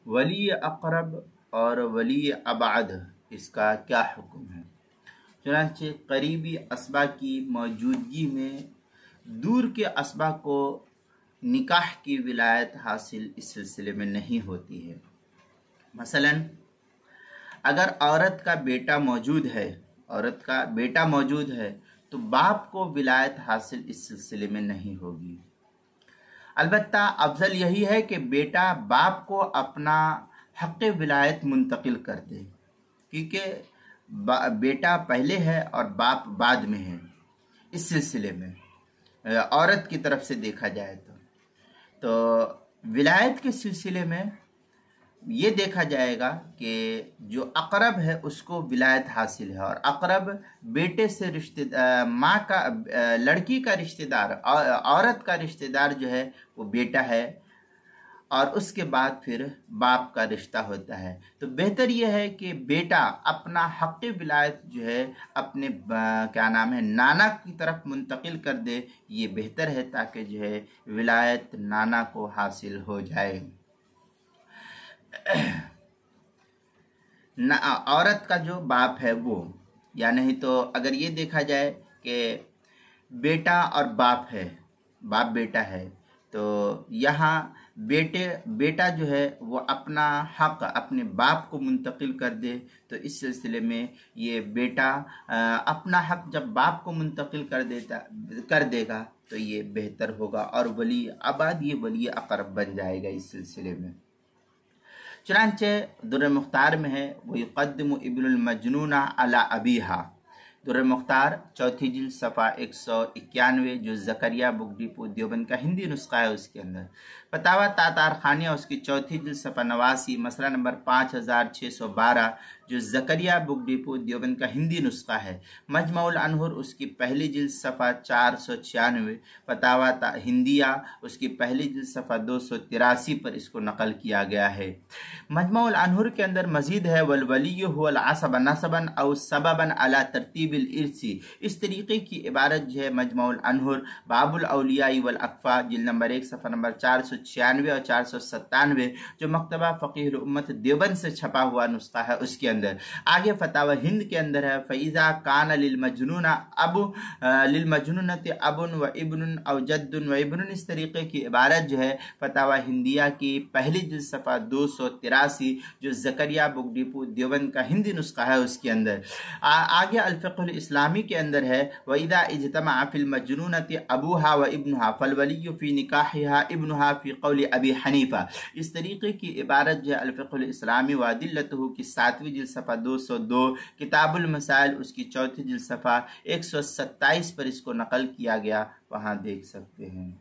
ولی اقرب اور ولی ابعد اس کا کیا حکم ہے؟ چنانچہ قریبی اسبا کی موجودگی میں دور کے اسبا کو نکاح کی ولایت حاصل اس سلسلے میں نہیں ہوتی ہے۔ مثلا اگر عورت کا بیٹا موجود ہے تو باپ کو ولایت حاصل اس سلسلے میں نہیں ہوگی۔ البتہ افضل یہی ہے کہ بیٹا باپ کو اپنا حق ولایت منتقل کر دے، کیونکہ بیٹا پہلے ہے اور باپ بعد میں ہے۔ اس سلسلے میں عورت کی طرف سے دیکھا جائے تو ولایت کے سلسلے میں یہ دیکھا جائے گا کہ جو اقرب ہے اس کو ولایت حاصل ہے، اور اقرب بیٹے سے ماں کا لڑکی کا رشتہ دار، عورت کا رشتہ دار جو ہے وہ بیٹا ہے، اور اس کے بعد پھر باپ کا رشتہ ہوتا ہے۔ تو بہتر یہ ہے کہ بیٹا اپنا حق ولایت جو ہے اپنے نانا کی طرف منتقل کر دے، یہ بہتر ہے، تاکہ جو ہے ولایت نانا کو حاصل ہو جائے۔ عورت کا جو باپ ہے وہ، یا نہیں تو اگر یہ دیکھا جائے کہ بیٹا اور باپ بیٹا ہے، تو یہاں بیٹا جو ہے وہ اپنا حق اپنے باپ کو منتقل کر دے، تو اس سلسلے میں یہ بیٹا اپنا حق جب باپ کو منتقل کر دے گا تو یہ بہتر ہوگا، اور ولی ابعد یہ ولی اقرب بن جائے گا اس سلسلے میں۔ چنانچہ در مختار میں ہے وَيُقَدِّمُ ابن المجنون علی ابیہا، در مختار چوتھی جلد صفحہ 191، جو زکریا بک ڈپو دیوبند کا ہندی نسخہ ہے، اس کے اندر فتاوی تاتار خانیہ اس کی چوتھی جلد صفحہ 89، مسئلہ نمبر 5612، جو زکریا بک ڈپو دیوبند کا ہندی نسخہ ہے، مجمع الانہر اس کی پہلی جلد صفحہ 496، فتاوی ہندیہ اس کی پہلی جلد صفحہ 283 پر اس کو نقل کیا گیا ہے۔ مجمع الانہر کے اندر مزید ہے والولی هو العصب نسبا او سببا علی ترتیب الارث، اس طریقے کی عبارت جو ہے مجمع الانہر باب الاولیاء والاکفاء جلد نمبر 1 صفحہ نمبر 496 اور 497، جو مکتبہ فقیہ الامت دیوبند سے چھپا ہوا نسخہ ہے، اس کے اندر آگے فتاوی ہند کے اندر ہے فَإِذَا كَانَ لِلْمَجْنُونَةِ أَبٌ وَابْنٌ أَوْ جَدٌّ وَابْنٌ، اس طریقے کی عبارت جو ہے فتاوی ہندیہ کی پہلی جلد صفحہ 283، جو زکریا بک ڈپو دیوبند کا ہندی نسخہ ہے، اس کے اندر آگے الفقہ الاسلامی کے اندر ہے وَإِذَا اجْتَمَعَ فِي الْمَجْنُونَةِ أَبُوهَا وَابْنُهَا فَالْوَلِيُّ فِي نِكَاحِهَا ابْنُهَا فِي قَوْلِ أَبِي حنیفہ، اس طریقے کی عبارت جو ہے الفقہ الاسلامی وادلتہ کی 7ویں جلد صفحہ 202، کتاب المسائل اس کی چوتھی جلد صفحہ 127 پر اس کو نقل کیا گیا، وہاں دیکھ سکتے ہیں۔